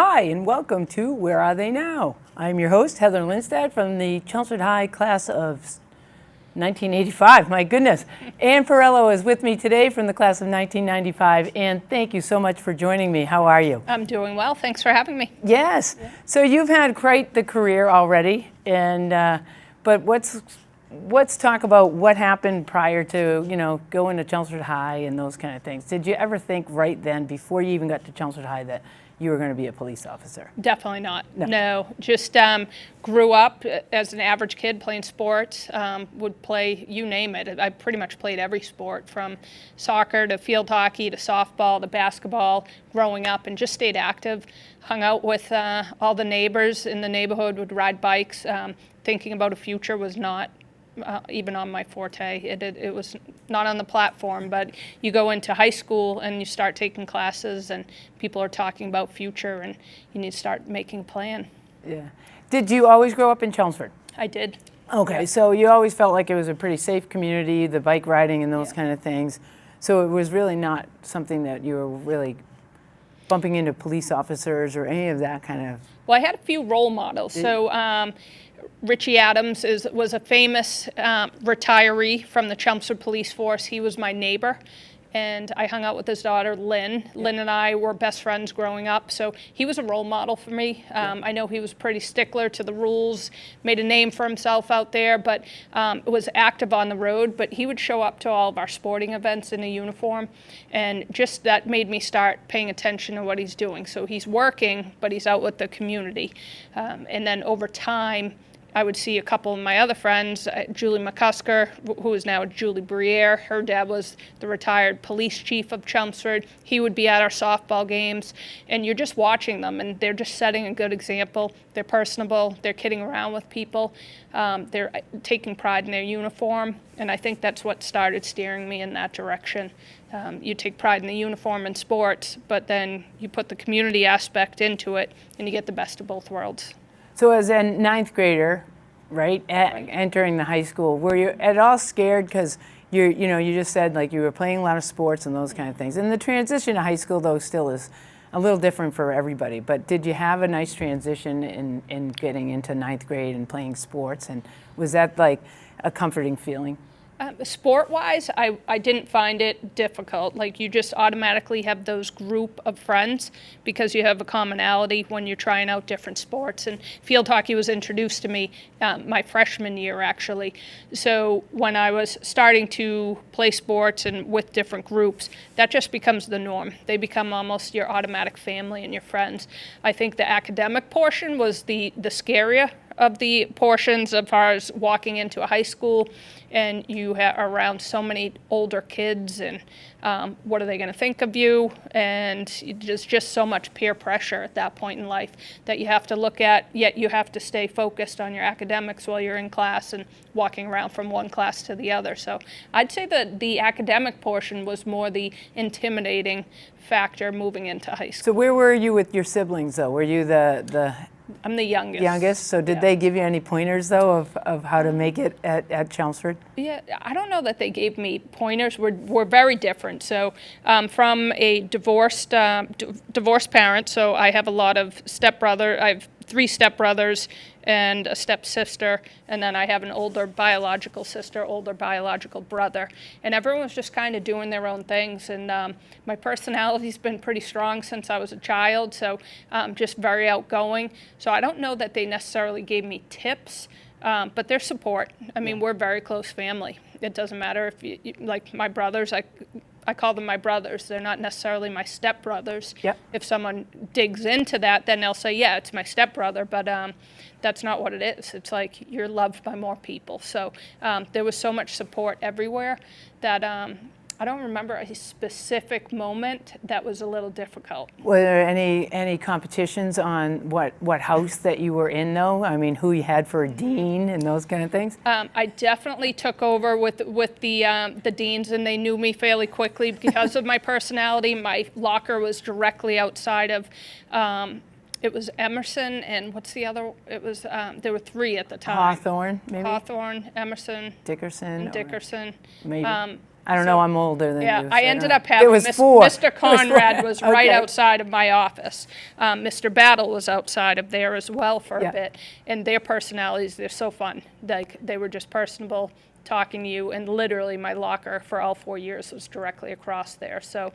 Hi, and welcome to Where Are They Now? I'm your host, Heather Lindstad, from the Chelmsford High class of 1985. My goodness. Ann Perriello is with me today from the class of 1995. And thank you so much for joining me. How are you? I'm doing well. Thanks for having me. Yes. Yeah. So you've had quite the career already, and but let's talk about what happened prior to going to Chelmsford High and those kind of things. Did you ever think right then, before you even got to Chelmsford High, that you were going to be a police officer? Definitely not. No. Just grew up as an average kid playing sports, would play, you name it. I pretty much played every sport, from soccer to field hockey to softball to basketball, growing up, and just stayed active. Hung out with all the neighbors in the neighborhood, would ride bikes. Thinking about a future was not even on my forte. It was not on the platform, but you go into high school and you start taking classes and people are talking about future and you need to start making a plan. Yeah. Did you always grow up in Chelmsford? I did. Okay, Yeah. so you always felt like it was a pretty safe community, the bike riding and those kind of things. So it was really not something that you were really bumping into police officers or any of that kind of... Well, I had a few role models. So Richie Adams was a famous retiree from the Chelmsford Police Force. He was my neighbor, and I hung out with his daughter, Lynn. Yeah. Lynn and I were best friends growing up, so he was a role model for me. I know he was pretty stickler to the rules, made a name for himself out there, but was active on the road. But he would show up to all of our sporting events in a uniform, and just that made me start paying attention to what he's doing. So he's working, but he's out with the community. And then over time, I would see a couple of my other friends, Julie McCusker, who is now Julie Briere. Her dad was the retired police chief of Chelmsford. He would be at our softball games, and you're just watching them, and they're just setting a good example. They're personable. They're kidding around with people. They're taking pride in their uniform, and I think that's what started steering me in that direction. You take pride in the uniform in sports, but then you put the community aspect into it, and you get the best of both worlds. So as a ninth grader, right, entering the high school, were you at all scared? Because you just said like you were playing a lot of sports and those kind of things. And the transition to high school, though, still is a little different for everybody. But did you have a nice transition in getting into ninth grade and playing sports? And was that like a comforting feeling? Sport-wise, I didn't find it difficult. Like, you just automatically have those group of friends because you have a commonality when you're trying out different sports. And field hockey was introduced to me my freshman year, actually. So when I was starting to play sports and with different groups, that just becomes the norm. They become almost your automatic family and your friends. I think the academic portion was the scarier of the portions as far as walking into a high school and you are around so many older kids and what are they going to think of you, and there's just so much peer pressure at that point in life that you have to look at, yet you have to stay focused on your academics while you're in class and walking around from one class to the other. So I'd say that the academic portion was more the intimidating factor moving into high school. So where were you with your siblings, though? Were you the I'm the youngest. So did they give you any pointers, though, of how to make it at Chelmsford? Yeah, I don't know that they gave me pointers. We're very different. So from a divorced parent, so I have a lot of stepbrother. I have 3 stepbrothers and a stepsister, and then I have an older biological sister, older biological brother. And everyone was just kind of doing their own things. And my personality's been pretty strong since I was a child, so just very outgoing. So I don't know that they necessarily gave me tips, but their support. I mean, we're a very close family. It doesn't matter if you like my brothers, I call them my brothers. They're not necessarily my stepbrothers. Yep. If someone digs into that, then they'll say, yeah, it's my stepbrother, but that's not what it is. It's like you're loved by more people. So there was so much support everywhere that I don't remember a specific moment that was a little difficult. Were there any competitions on what house that you were in, though? I mean, who you had for a dean and those kind of things? I definitely took over with the deans, and they knew me fairly quickly because of my personality. My locker was directly outside of. It was Emerson and what's the other? It was there were 3 at the time. Hawthorne, maybe. Hawthorne, Emerson, Dickerson. and Dickerson. Maybe. I don't know, I'm older than Yeah, you. I so ended don't up know. having It was 4. Mr. Conrad was right Okay. outside of my office. Mr. Battle was outside of there as well for Yeah. a bit. And their personalities, they're so fun. Like, they were just personable, talking to you, and literally my locker for all 4 years was directly across there. So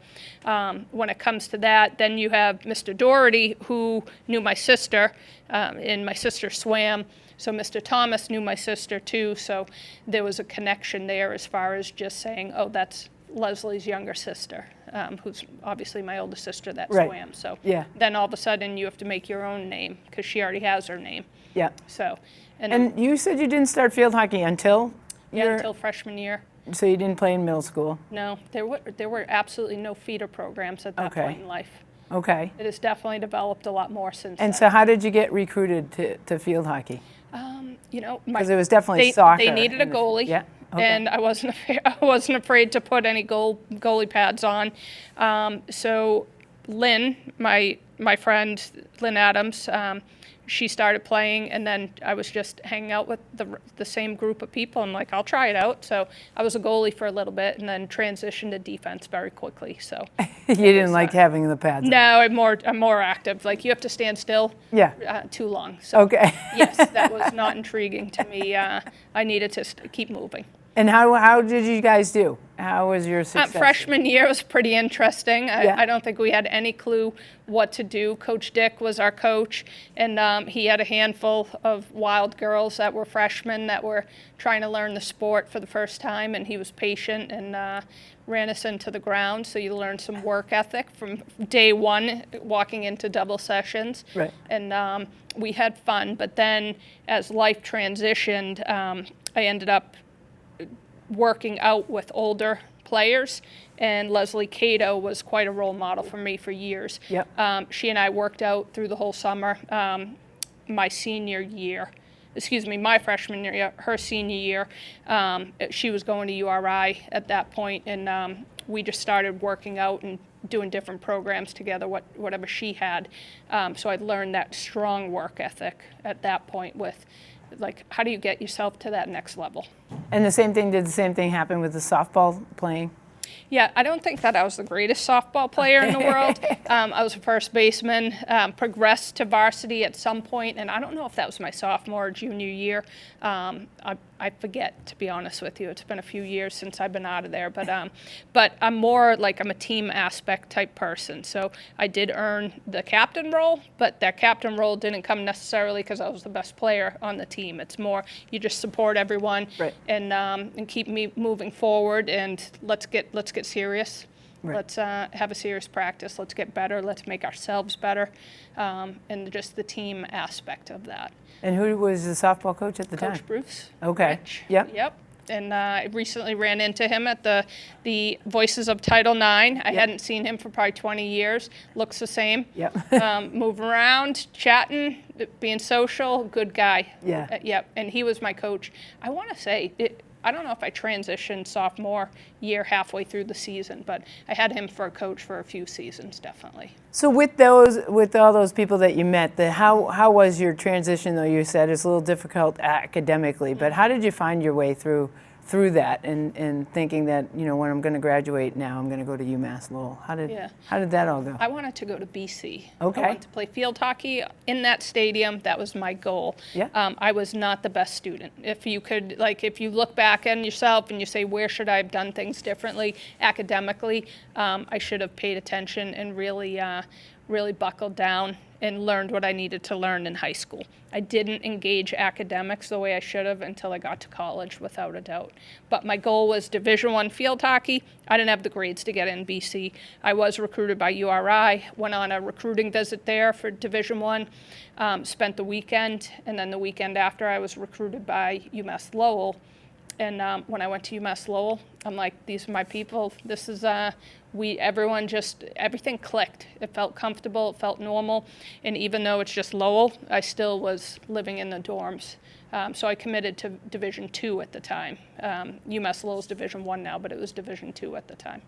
when it comes to that, then you have Mr. Doherty, who knew my sister, and my sister swam. So Mr. Thomas knew my sister too, so there was a connection there as far as just saying, oh, that's Leslie's younger sister, who's obviously my older sister that Right. swam. So Yeah. then all of a sudden you have to make your own name because she already has her name. Yeah. So, And you said you didn't start field hockey until? until freshman year. So you didn't play in middle school? No, there were absolutely no feeder programs at that Okay. point in life. Okay. It has definitely developed a lot more since And then. so how did you get recruited to field hockey? You know, Because it was definitely soccer. They needed a goalie. Yeah. Okay. And I wasn't afraid to put any goalie pads on. So Lynn, my friend Lynn Adams, she started playing, and then I was just hanging out with the same group of people. I'm like, I'll try it out. So I was a goalie for a little bit, and then transitioned to defense very quickly. So You didn't like having the pads on. no, I'm more active. Like, you have to stand still. Yeah. Too long. So Okay. yes, that was not intriguing to me. I needed to keep moving. And how did you guys do? How was your success? Freshman year was pretty interesting. Yeah. I don't think we had any clue what to do. Coach Dick was our coach, and he had a handful of wild girls that were freshmen that were trying to learn the sport for the first time, and he was patient and ran us into the ground. So you learn some work ethic from day one, walking into double sessions. Right. And we had fun, but then as life transitioned, I ended up working out with older players, and Leslie Cato was quite a role model for me for years. Yep. She and I worked out through the whole summer. My freshman year, her senior year, she was going to URI at that point, and we just started working out and doing different programs together, whatever she had. So I learned that strong work ethic at that point with, like, how do you get yourself to that next level? And did the same thing happen with the softball playing? Yeah, I don't think that I was the greatest softball player in the world. I was a first baseman, progressed to varsity at some point, and I don't know if that was my sophomore or junior year. I forget, to be honest with you. It's been a few years since I've been out of there, but I'm more like, I'm a team aspect type person. So I did earn the captain role, but that captain role didn't come necessarily because I was the best player on the team. It's more, you just support everyone. Right. And keep me moving forward, and let's get serious. Right. Let's have a serious practice. Let's get better. Let's make ourselves better, and just the team aspect of that. And who was the softball coach at the time? Coach Bruce. Okay. Rich. Yep. Yep. And I recently ran into him at the Voices of Title IX. I hadn't seen him for probably 20 years. Looks the same. Yep. Moving around, chatting, being social, good guy. Yeah. Yep. And he was my coach. I want to say, I don't know if I transitioned sophomore year halfway through the season, but I had him for a coach for a few seasons, definitely. So with all those people that you met, how was your transition? Though you said it's a little difficult academically, but how did you find your way through that and thinking that, you know, when I'm going to graduate now, I'm going to go to UMass Lowell? How did that all go? I wanted to go to BC. Okay. I wanted to play field hockey in that stadium. That was my goal. Yeah. I was not the best student. If you look back on yourself and you say, where should I have done things differently academically, I should have paid attention and really buckled down and learned what I needed to learn in high school. I didn't engage academics the way I should have until I got to college, without a doubt. But my goal was Division I field hockey. I didn't have the grades to get in BC. I was recruited by URI, went on a recruiting visit there for Division I, spent the weekend, and then the weekend after I was recruited by UMass Lowell. And when I went to UMass Lowell, I'm like, these are my people. This is, everything clicked. It felt comfortable, it felt normal. And even though it's just Lowell, I still was living in the dorms. So I committed to Division II at the time. UMass Lowell's Division I now, but it was Division II at the time.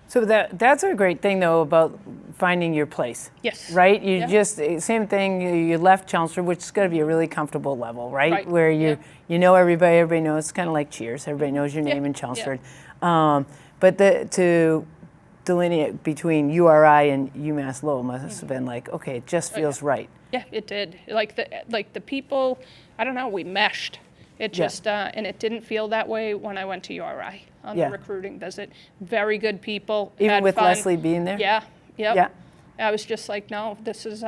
So that's a great thing, though, about finding your place. Yes. Right? You Yeah. just, same thing, you left Chelmsford, which is going to be a really comfortable level, right? Right. Where Yeah. you know everybody knows, it's kind of like Cheers, everybody knows your name in Yeah. Chelmsford. But to delineate between URI and UMass Lowell must have been like, okay, it just feels right. Yeah, it did. Like the people, I don't know, we meshed. It just, and it didn't feel that way when I went to URI on the recruiting visit. Very good people. Even had with fun. Leslie being there? Yeah, yep. Yeah. I was just like, no, this is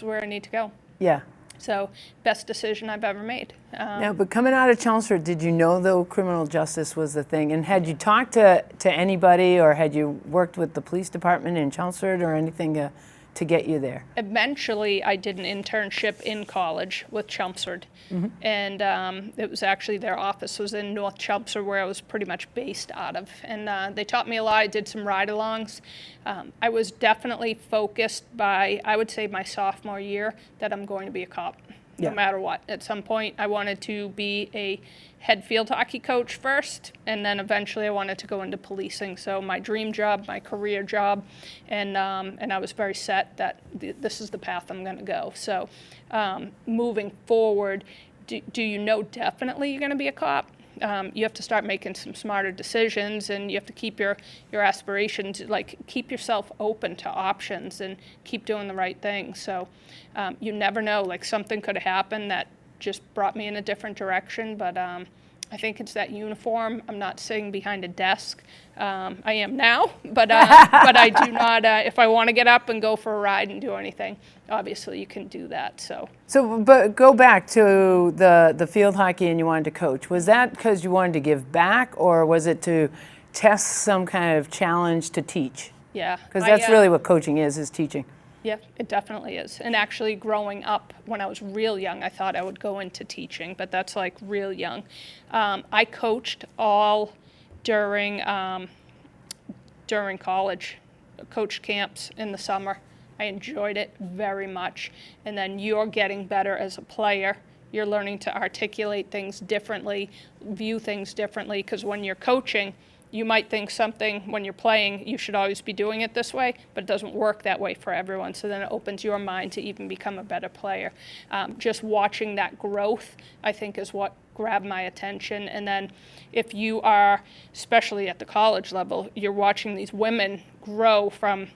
where I need to go. Yeah. So, best decision I've ever made. Now, but coming out of Chelmsford, did you know, though, criminal justice was the thing? And had you talked to anybody, or had you worked with the police department in Chelmsford or anything to get you there? Eventually, I did an internship in college with Chelmsford. And it was actually, their office was in North Chelmsford, where I was pretty much based out of. And they taught me a lot. I did some ride-alongs. I was definitely focused by, I would say, my sophomore year, that I'm going to be a cop, no matter what. At some point, I wanted to be a head field hockey coach first, and then eventually I wanted to go into policing. So my dream job, my career job, and I was very set that this is the path I'm going to go. So moving forward, do you know definitely you're going to be a cop? You have to start making some smarter decisions, and you have to keep your aspirations, like keep yourself open to options and keep doing the right thing. So you never know, like something could have happened that just brought me in a different direction, but I think it's that uniform. I'm not sitting behind a desk. I am now, but I do not, if I want to get up and go for a ride and do anything, obviously you can do that. So but go back to the field hockey and you wanted to coach. Was that because you wanted to give back, or was it to test some kind of challenge to teach? Yeah. Because that's really what coaching is teaching. Yeah, it definitely is. And actually growing up, when I was real young, I thought I would go into teaching, but that's like real young. I coached all during college, coached camps in the summer. I enjoyed it very much. And then you're getting better as a player. You're learning to articulate things differently, view things differently, because when you're coaching, you might think something when you're playing, you should always be doing it this way, but it doesn't work that way for everyone. So then it opens your mind to even become a better player. Just watching that growth, I think, is what grabbed my attention. And then if you are, especially at the college level, you're watching these women grow from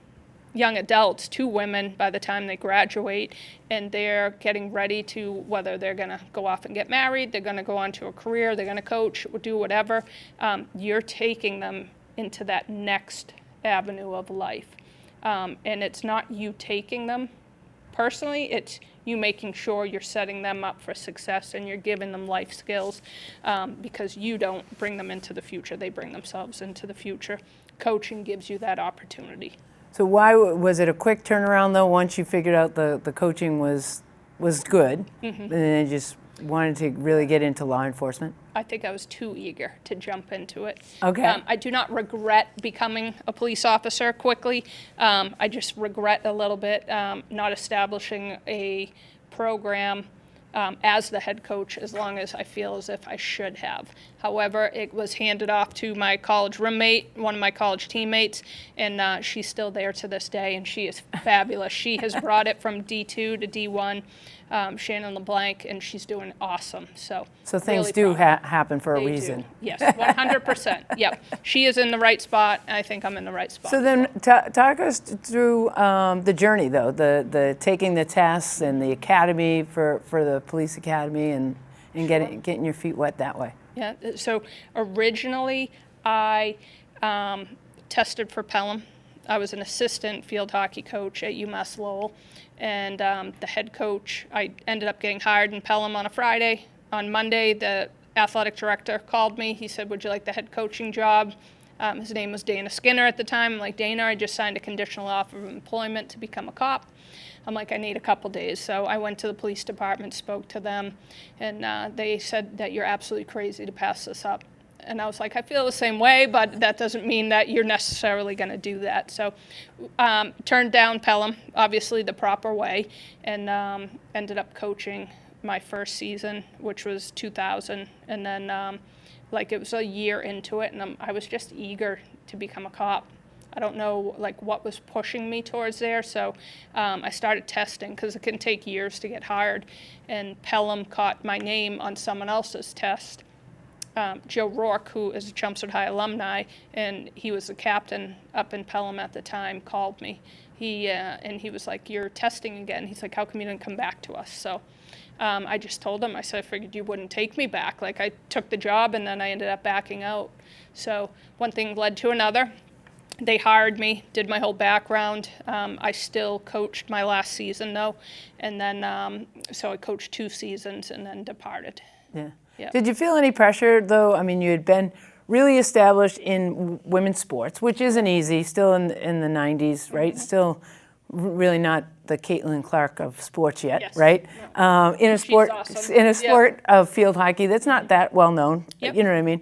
young adults to women by the time they graduate, and they're getting ready to, whether they're going to go off and get married, they're going to go on to a career, they're going to coach, do whatever, you're taking them into that next avenue of life. And it's not you taking them personally, it's you making sure you're setting them up for success and you're giving them life skills, because you don't bring them into the future, they bring themselves into the future. Coaching gives you that opportunity. So why was it a quick turnaround, though, once you figured out the coaching was good, and then you just wanted to really get into law enforcement? I think I was too eager to jump into it. Okay. I do not regret becoming a police officer quickly. I just regret a little bit not establishing a program as the head coach as long as I feel as if I should have. However, it was handed off to my college roommate, one of my college teammates, and she's still there to this day, and she is fabulous. She has brought it from D2 to D1, Shannon LeBlanc, and she's doing awesome. So things really do proud. happen for a They reason. do. Yes, 100%. Yep, she is in the right spot, and I think I'm in the right spot. So then talk us through the journey, though, the taking the tests and the academy for the police academy, and getting your feet wet that way. Yeah, so originally I tested for Pelham. I was an assistant field hockey coach at UMass Lowell, and the head coach, I ended up getting hired in Pelham on a Friday. On Monday, the athletic director called me. He said, would you like the head coaching job? His name was Dana Skinner at the time. I'm like, Dana, I just signed a conditional offer of employment to become a cop. I'm like, I need a couple days. So I went to the police department, spoke to them, and they said that you're absolutely crazy to pass this up. And I was like, I feel the same way, but that doesn't mean that you're necessarily going to do that. So turned down Pelham, obviously the proper way, and ended up coaching my first season, which was 2000. And then like it was a year into it, and I was just eager to become a cop. I don't know like what was pushing me towards there, so I started testing because it can take years to get hired, and Pelham caught my name on someone else's test, Joe Rourke, who is a Chelmsford High alumni, and he was the captain up in Pelham at the time, called me. And he was like, "You're testing again." He's like, "How come you didn't come back to us?" So I just told him, I said, "I figured you wouldn't take me back." Like, I took the job and then I ended up backing out. So one thing led to another. They hired me, did my whole background. I still coached my last season though. And then, so I coached 2 seasons and then departed. Yeah. Yeah. Did you feel any pressure though? I mean, you had been really established in women's sports, which isn't easy, still in the 90s, right? Still really not the Caitlin Clark of sports yet, Yes. right? In a She's sport, awesome. in a sport of field hockey that's not that well known, Yep. you know what I mean?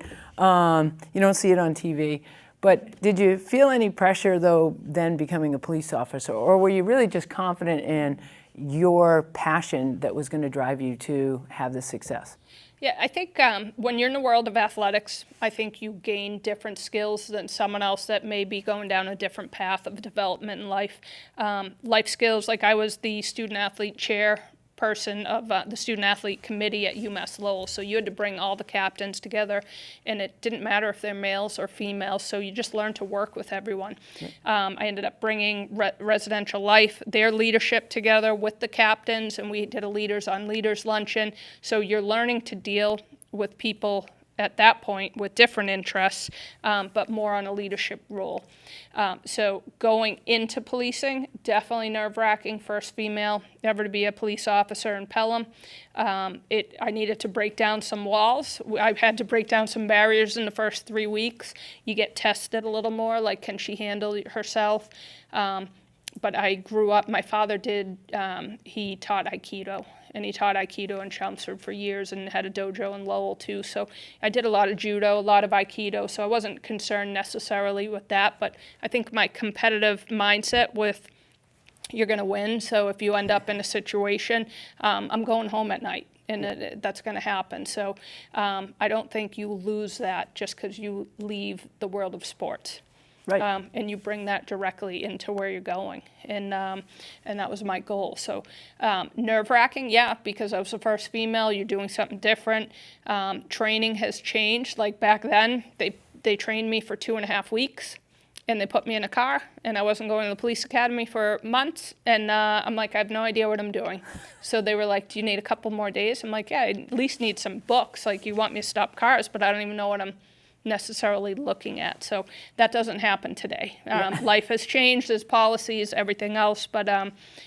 You don't see it on TV. But did you feel any pressure though then becoming a police officer, or were you really just confident in your passion that was going to drive you to have this success? Yeah, I think when you're in the world of athletics, I think you gain different skills than someone else that may be going down a different path of development in life. Life skills, like I was the student athlete chairperson of the student athlete committee at UMass Lowell, so you had to bring all the captains together, and it didn't matter if they're males or females, so you just learned to work with everyone. I ended up bringing residential life, their leadership together with the captains, and we did a leaders on leaders luncheon, so you're learning to deal with people at that point with different interests, but more on a leadership role. So going into policing, definitely nerve-wracking, first female ever to be a police officer in Pelham. I needed to break down some walls. I had to break down some barriers in the first 3 weeks. You get tested a little more, like can she handle herself? But I grew up, my father he taught Aikido. And he taught Aikido in Chelmsford for years and had a dojo in Lowell too. So I did a lot of judo, a lot of Aikido, so I wasn't concerned necessarily with that. But I think my competitive mindset with you're going to win, so if you end up in a situation, I'm going home at night. And that's going to happen. So I don't think you lose that just because you leave the world of sports. Right. And you bring that directly into where you're going. And that was my goal. So nerve-wracking, yeah, because I was the first female, you're doing something different. Training has changed. Like back then, they trained me for 2.5 weeks, and they put me in a car, and I wasn't going to the police academy for months, and I'm like, I have no idea what I'm doing. So they were like, do you need a couple more days? I'm like, yeah, I at least need some books. Like, you want me to stop cars, but I don't even know what I'm necessarily looking at. So that doesn't happen today. Life has changed, there's policies, everything else, but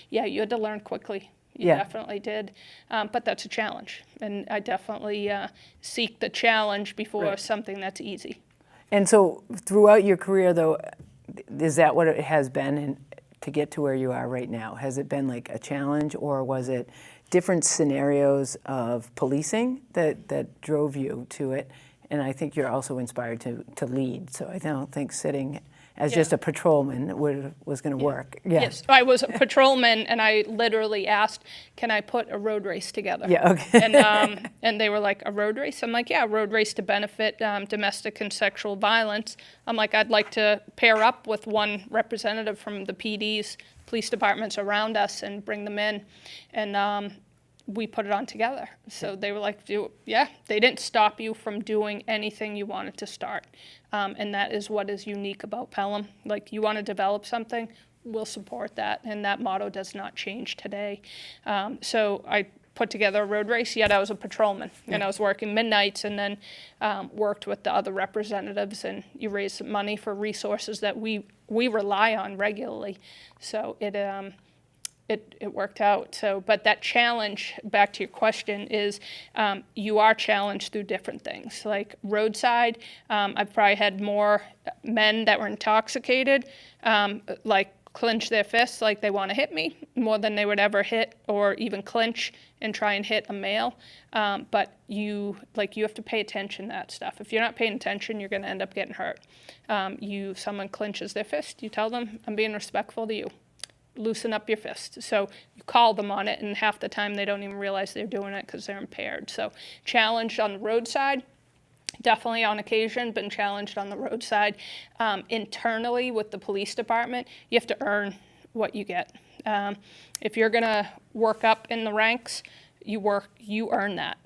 yeah, you had to learn quickly. You definitely did. But that's a challenge. And I definitely seek the challenge before something that's easy. And so throughout your career though, is that what it has been to get to where you are right now? Has it been like a challenge, or was it different scenarios of policing that drove you to it? And I think you're also inspired to lead. So I don't think sitting as just a patrolman was going to work. Yeah. Yes, I was a patrolman, and I literally asked, can I put a road race together? Yeah, okay. And they were like, a road race? I'm like, yeah, a road race to benefit domestic and sexual violence. I'm like, I'd like to pair up with one representative from the PDs, police departments around us, and bring them in. And we put it on together. So they were like, yeah, they didn't stop you from doing anything you wanted to start. And that is what is unique about Pelham. Like, you want to develop something, we'll support that. And that motto does not change today. So I put together a road race, yet I was a patrolman. And I was working midnights, and then worked with the other representatives, and you raise money for resources that we rely on regularly. So it worked out. So, but that challenge, back to your question, is you are challenged through different things. Like roadside, I've probably had more men that were intoxicated, like clench their fists like they want to hit me more than they would ever hit or even clinch and try and hit a male. But you have to pay attention to that stuff. If you're not paying attention, you're going to end up getting hurt. Someone clenches their fist, you tell them, I'm being respectful to you. Loosen up your fist. So you call them on it, and half the time they don't even realize they're doing it because they're impaired. So challenged on the roadside, definitely on occasion, been challenged on the roadside. Internally with the police department, you have to earn what you get. If you're going to work up in the ranks, you earn that.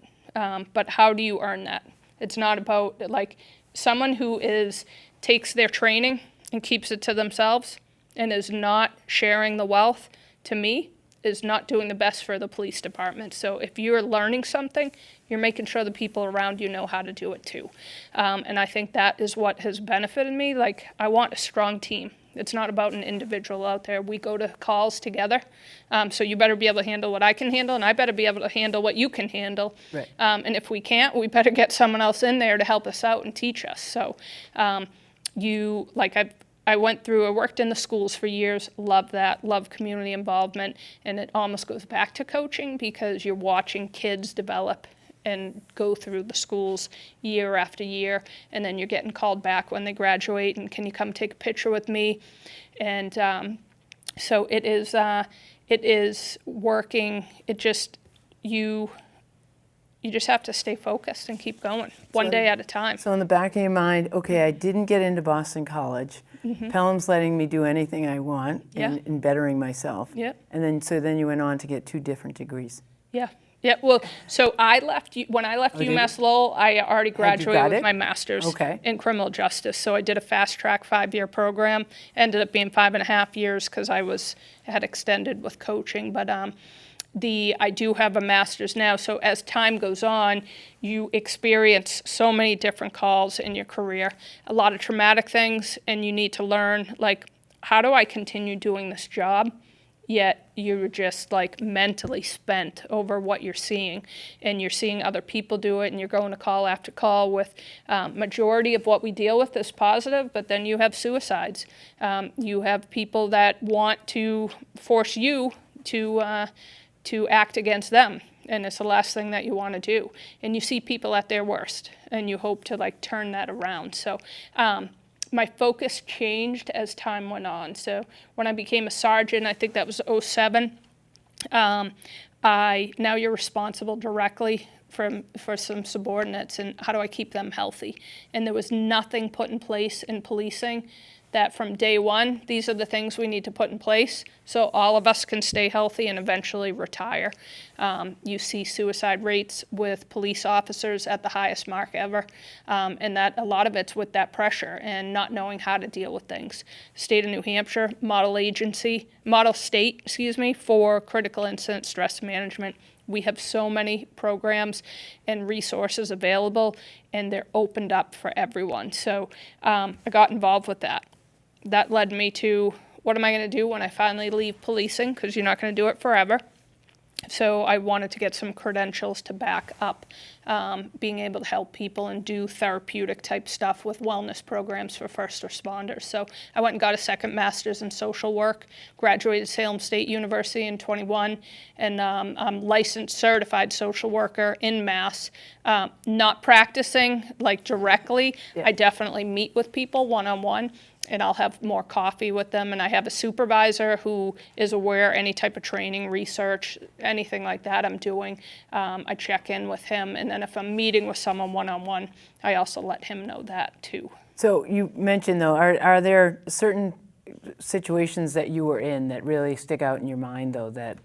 But how do you earn that? It's not about, like, someone who takes their training and keeps it to themselves and is not sharing the wealth, to me, is not doing the best for the police department. So if you're learning something, you're making sure the people around you know how to do it too. And I think that is what has benefited me. Like, I want a strong team. It's not about an individual out there. We go to calls together. So you better be able to handle what I can handle, and I better be able to handle what you can handle. Right. And if we can't, we better get someone else in there to help us out and teach us. So I worked in the schools for years, love that, love community involvement, and it almost goes back to coaching because you're watching kids develop and go through the schools year after year, and then you're getting called back when they graduate, and can you come take a picture with me? And so it is working. You just have to stay focused and keep going, one day at a time. So in the back of your mind, okay, I didn't get into Boston College. Pelham's letting me do anything I want in bettering myself. Yeah. And then you went on to get 2 different degrees. Yeah. Yeah, well, so when I left UMass Lowell, I already graduated with my master's in criminal justice. So I did a fast track 5-year program. Ended up being 5.5 years because I had extended with coaching. But I do have a master's now. So as time goes on, you experience so many different calls in your career, a lot of traumatic things, and you need to learn, like, how do I continue doing this job? Yet you're just like mentally spent over what you're seeing, and you're seeing other people do it, and you're going to call after call with majority of what we deal with is positive, but then you have suicides. You have people that want to force you to act against them, and it's the last thing that you want to do. And you see people at their worst, and you hope to like turn that around. So my focus changed as time went on. So when I became a sergeant, I think that was 2007, now you're responsible directly for some subordinates, and how do I keep them healthy? And there was nothing put in place in policing that from day one, these are the things we need to put in place so all of us can stay healthy and eventually retire. You see suicide rates with police officers at the highest mark ever, and that a lot of it's with that pressure and not knowing how to deal with things. State of New Hampshire, model state, for critical incident stress management. We have so many programs and resources available, and they're opened up for everyone. So I got involved with that. That led me to, what am I going to do when I finally leave policing? Because you're not going to do it forever. So I wanted to get some credentials to back up being able to help people and do therapeutic type stuff with wellness programs for first responders. So I went and got a second master's in social work, graduated Salem State University in 21, and I'm licensed certified social worker in Mass. Not practicing like directly. I definitely meet with people one-on-one, and I'll have more coffee with them. And I have a supervisor who is aware any type of training, research, anything like that I'm doing. I check in with him. And then if I'm meeting with someone one-on-one, I also let him know that too. So you mentioned, though, are there certain situations that you were in that really stick out in your mind, though, that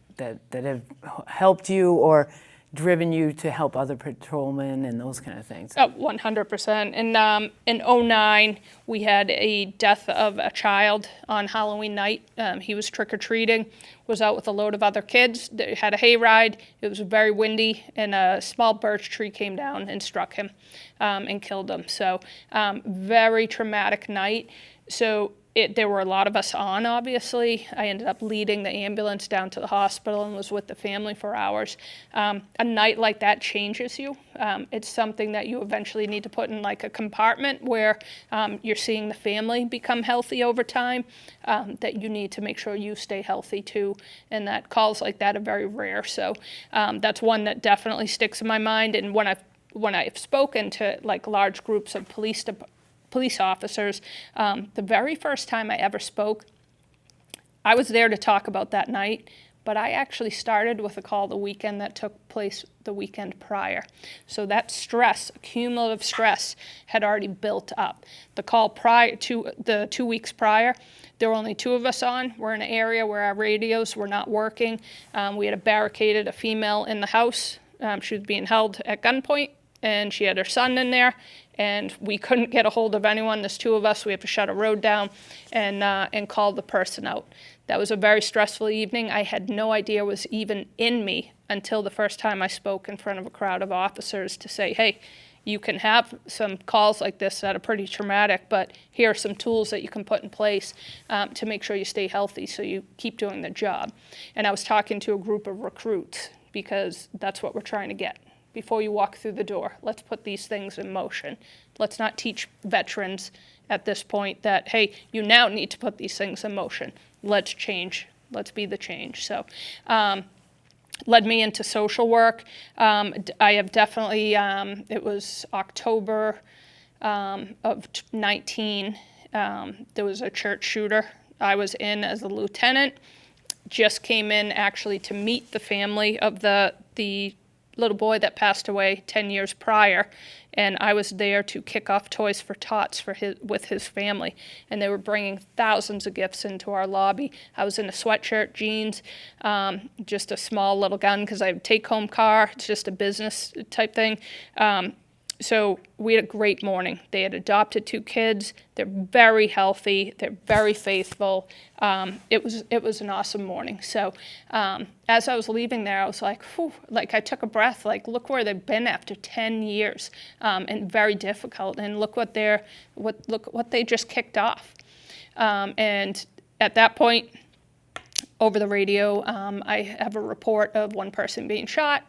have helped you or driven you to help other patrolmen and those kind of things? Oh, 100%. And in 2009, we had a death of a child on Halloween night. He was trick-or-treating, was out with a load of other kids. They had a hayride. It was very windy, and a small birch tree came down and struck him and killed him. So very traumatic night. So there were a lot of us on, obviously. I ended up leading the ambulance down to the hospital and was with the family for hours. A night like that changes you. It's something that you eventually need to put in like a compartment where you're seeing the family become healthy over time, that you need to make sure you stay healthy too, and that calls like that are very rare. So that's one that definitely sticks in my mind. And when I've spoken to like large groups of police officers, the very first time I ever spoke, I was there to talk about that night, but I actually started with a call the weekend that took place the weekend prior. So that stress, cumulative stress, had already built up. The call prior to the 2 weeks prior, there were only 2 of us on. We're in an area where our radios were not working. We had barricaded a female in the house. She was being held at gunpoint. and she had her son in there, and we couldn't get a hold of anyone. There's 2 of us. We have to shut a road down and call the person out. That was a very stressful evening. I had no idea it was even in me until the first time I spoke in front of a crowd of officers to say, hey, you can have some calls like this that are pretty traumatic, but here are some tools that you can put in place to make sure you stay healthy so you keep doing the job. And I was talking to a group of recruits because that's what we're trying to get. Before you walk through the door, let's put these things in motion. Let's not teach veterans at this point that, hey, you now need to put these things in motion. Let's change. Let's be the change. So led me into social work. I have definitely, it was October of 19, there was a church shooter. I was in as a lieutenant, just came in actually to meet the family of the little boy that passed away 10 years prior, and I was there to kick off Toys for Tots with his family, and they were bringing thousands of gifts into our lobby. I was in a sweatshirt, jeans, just a small little gun because I have a take-home car. It's just a business type thing. So we had a great morning. They had adopted 2 kids. They're very healthy. They're very faithful. It was an awesome morning. So as I was leaving there, I was like, whew, like I took a breath. Like, look where they've been after 10 years, and very difficult. And look what they just kicked off. And at that point, over the radio, I have a report of 1 person being shot.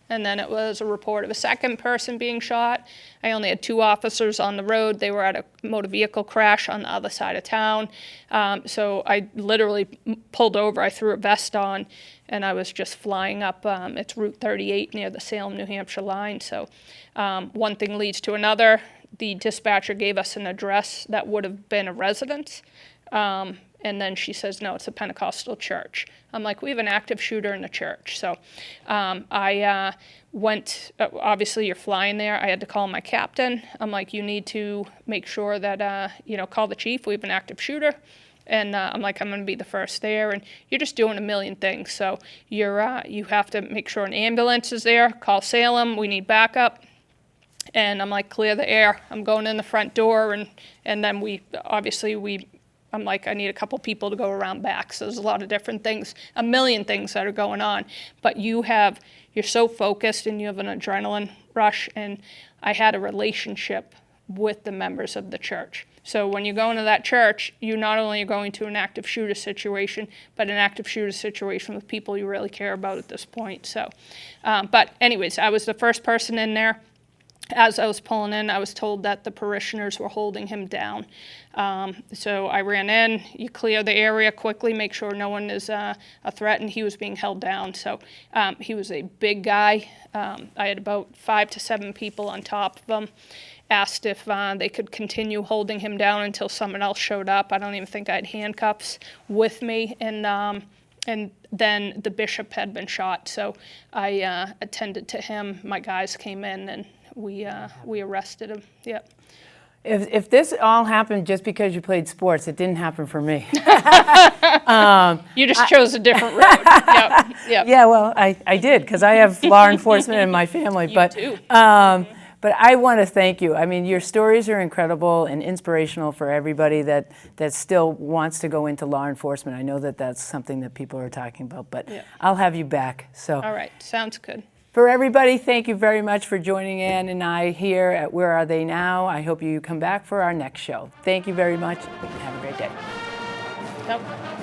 And then it was a report of a 2nd person being shot. I only had 2 officers on the road. They were at a motor vehicle crash on the other side of town. So I literally pulled over. I threw a vest on, and I was just flying up. It's Route 38 near the Salem, New Hampshire line. So one thing leads to another. The dispatcher gave us an address that would have been a residence. And then she says, no, it's a Pentecostal church. I'm like, we have an active shooter in the church. So I went, obviously you're flying there. I had to call my captain. I'm like, you need to make sure that, call the chief. We have an active shooter. And I'm like, I'm going to be the first there. And you're just doing a million things. So you have to make sure an ambulance is there. Call Salem. We need backup. And I'm like, clear the air. I'm going in the front door. And then I'm like, I need a couple people to go around back. So there's a lot of different things, a million things that are going on. But you're so focused and you have an adrenaline rush. And I had a relationship with the members of the church. So when you go into that church, you not only are going to an active shooter situation, but an active shooter situation with people you really care about at this point. So, but anyways, I was the first person in there. As I was pulling in, I was told that the parishioners were holding him down. So I ran in, you clear the area quickly, make sure no one is a threat, and he was being held down. So he was a big guy. I had about 5 to 7 people on top of him. Asked if they could continue holding him down until someone else showed up. I don't even think I had handcuffs with me. And then the bishop had been shot. So I attended to him. My guys came in and we arrested him. Yep. If this all happened just because you played sports, it didn't happen for me. You just chose a different road. Yep. Yep. Yeah, well, I did because I have law enforcement in my family. You too. But I want to thank you. I mean, your stories are incredible and inspirational for everybody that still wants to go into law enforcement. I know that that's something that people are talking about, but Yeah. I'll have you back. So. All right, sounds good. For everybody, thank you very much for joining Ann and I here at Where Are They Now? I hope you come back for our next show. Thank you very much and have a great day. Yep.